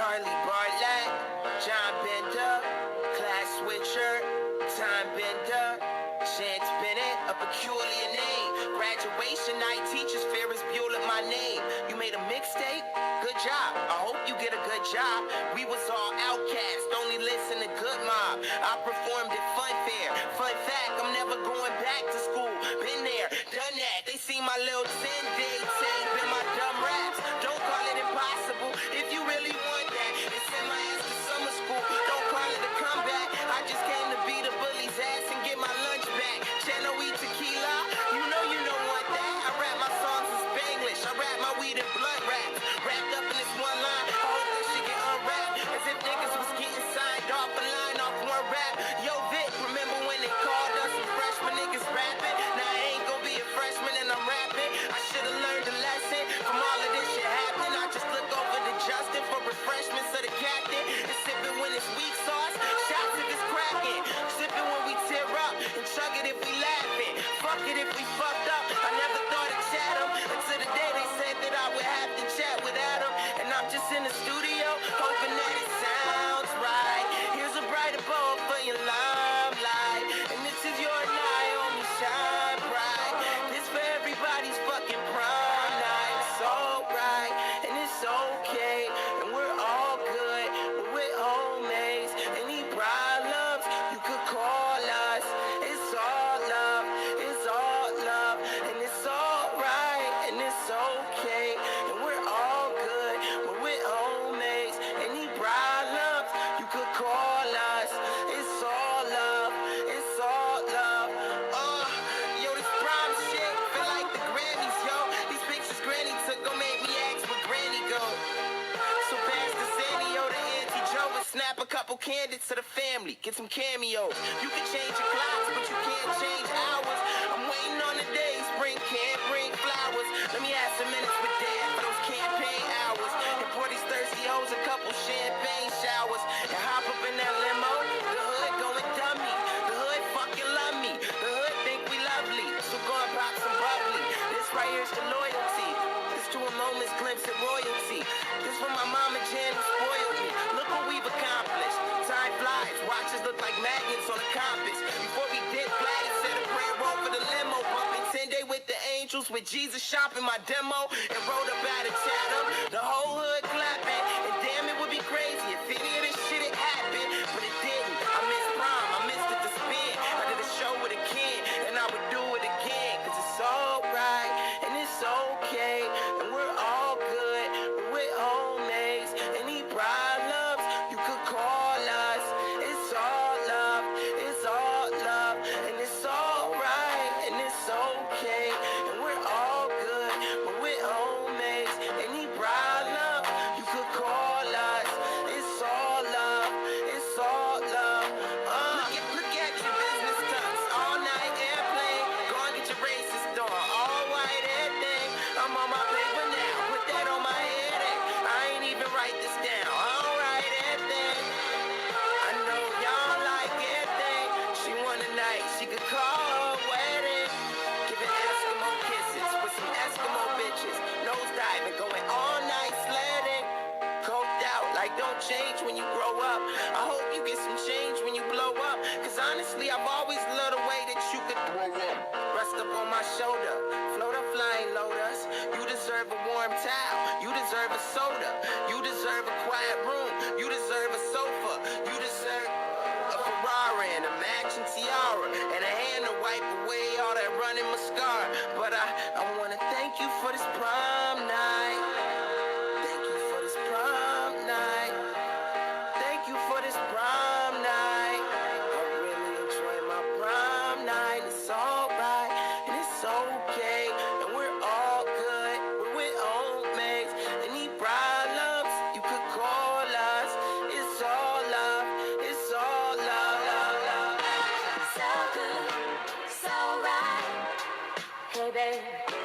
Charlie Bartlett, John Bender, class switcher, time bender, Chance Bennett, a peculiar name. Graduation night, teachers Ferris Bueller my name. You made a mixtape? Good job. I hope you get a good job. We was all outcasts, only listen to Good Mob. I performed at Fun Fair. Fun fact, I'm never going back to school. Been there, done that. They see my little 10-day tape and my dumb raps. Don't call it impossible if you really want that. And send my ass to summer school. Don't call it a comeback. I just came to beat a bully's ass and get my lunch back. Channel E tequila, you know what that. I rap my songs in Spanglish. I rap my weed and blood raps. Wrapped up in this one line. I hope that shit get unwrapped. As if niggas was getting signed off a line off one rap. Yo, Vic, remember when they called us some freshman niggas rapping? Now I ain't gonna be a freshman and I'm rapping. I should've learned a lesson from all of this shit happening. I just look over to Justin for refreshments of the captain. And sipping when it's weak sauce. Shots if it's cracking. Sipping when we tear up. And chug it if we laughing. Fuck it if we fucked up. I never thought I'd chat 'em until the day they said that I would have to chat with Adam. And I'm just in the studio hoping that it sounds right. Here's a brighter bulb for your limelight. And this is your night, homie, shine bright. This for everybody's fucking prom night. It's alright and it's okay. And we're all good, but we're homies. Any problems, you could call us. It's all love, it's all love. And it's alright and it's okay. And we're all good, but we're homies. Any problems, you could call us. It's all love, it's all love. Yo, this prom shit feel like the Grammys, yo. These pictures Granny took gon' make me ask where Granny go. So pass the Sandy, yo, to Auntie Joe and snap a couple candidates to the family. Get some cameos. You can change your clocks, but you can't change hours. I'm waiting on the day spring can't bring flowers. Let me have some minutes with Dad for those campaign hours. And pour these thirsty hoes a couple champagne showers. And hop up in that limo. The hood going dummy. The hood fucking love me. The hood think we lovely. So go and pop some bubbly. This right here's the loyalty. This to a moment's glimpse at royalty. This for my mama Jan who spoiled me. Look what we've accomplished. Time flies. Watches look like magnets on a compass. Before we did Gladys said a prayer roll for the limo. Bumping 10-day with the angels with Jesus shopping my demo. And rode up out of Chatham. The whole hood clapping. And damn it would be crazy if any of this shit had happened. But it didn't. I missed prom. I missed it to spin. I did a show with a kid. And I would do it again. Cause it's alright. And it's okay. And we're all good. But we're homies. Any problems, you could call us. It's all love. It's all love. And it's alright. And it's okay. And we're all good. But we're homies. Any problems, you could call us. It's all love. It's all love. Look at your business tux. All night airplane. Go and get your racist on. All white everything. I'm on my paper now. Put that on my head. I ain't even write this down. All right, everything. I know y'all like everything. She want a night. She could call her wedding. Giving Eskimo kisses with some Eskimo bitches. Nose diving, going all night sledding. Coked out, like don't change when you grow up. I hope you get some change when you blow up. Cause honestly, I've always loved the way that you could throw up. Rest up on my shoulder, float a flying lotus. You deserve a warm towel, you deserve a soda. You deserve a quiet room, you deserve a sofa. You deserve a Ferrari and a matching tiara. And a hand to wipe away all that running mascara. But I wanna thank you for this prom night. Thank you for this prom night. Thank you for this prom night. I really enjoy my prom night. It's alright and it's okay. And we're all good. We're homies. Any problems, you could call us. It's all love. It's all love. So good, so right. Hey, baby.